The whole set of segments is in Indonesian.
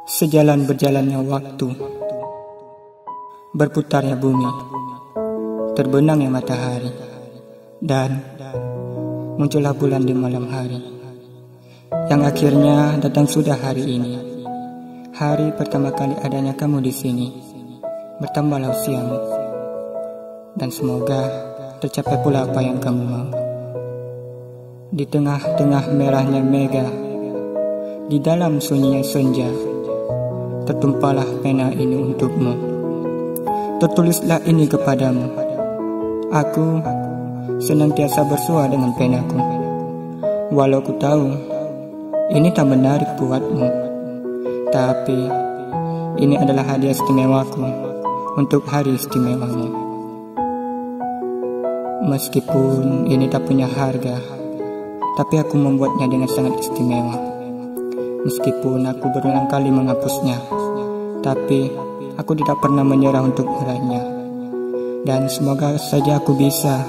Sejalan berjalannya waktu, berputarnya bumi, terbenamnya matahari, dan muncullah bulan di malam hari. Yang akhirnya datang sudah hari ini, hari pertama kali adanya kamu di sini. Bertambahlah usiamu, dan semoga tercapai pula apa yang kamu mau. Di tengah-tengah merahnya mega, di dalam sunyinya senja, tertumpahlah pena ini untukmu. Tertulislah ini kepadamu. Aku senantiasa bersua dengan penaku, walau ku tahu ini tak menarik buatmu. Tapi ini adalah hadiah istimewaku untuk hari istimewamu. Meskipun ini tak punya harga, tapi aku membuatnya dengan sangat istimewa. Meskipun aku berulang kali menghapusnya, tapi aku tidak pernah menyerah untuk meraihnya. Dan semoga saja aku bisa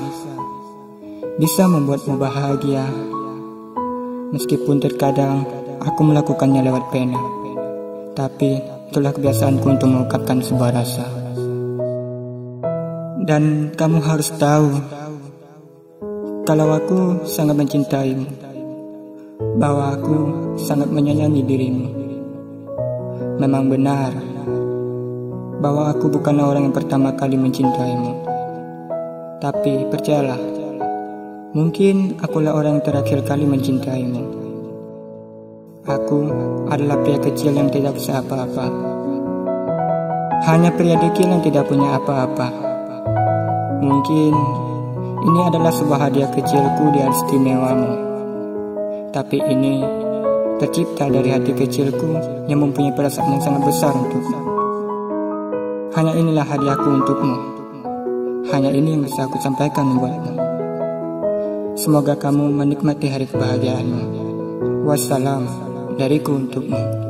membuatmu bahagia. Meskipun terkadang aku melakukannya lewat pena, tapi itulah kebiasaanku untuk mengungkapkan sebuah rasa. Dan kamu harus tahu, kalau aku sangat mencintaimu, bahwa aku sangat menyayangi dirimu. Memang benar bahwa aku bukanlah orang yang pertama kali mencintaimu, tapi percayalah, mungkin akulah orang yang terakhir kali mencintaimu. Aku adalah pria kecil yang tidak bisa apa-apa, hanya pria dekil yang tidak punya apa-apa. Mungkin ini adalah sebuah hadiah kecilku di hari istimewamu, tapi ini tercipta dari hati kecilku yang mempunyai perasaan yang sangat besar untukmu. Hanya inilah hadiahku untukmu. Hanya ini yang bisa aku sampaikan buatmu. Semoga kamu menikmati hari kebahagiaanmu. Wassalam dariku untukmu.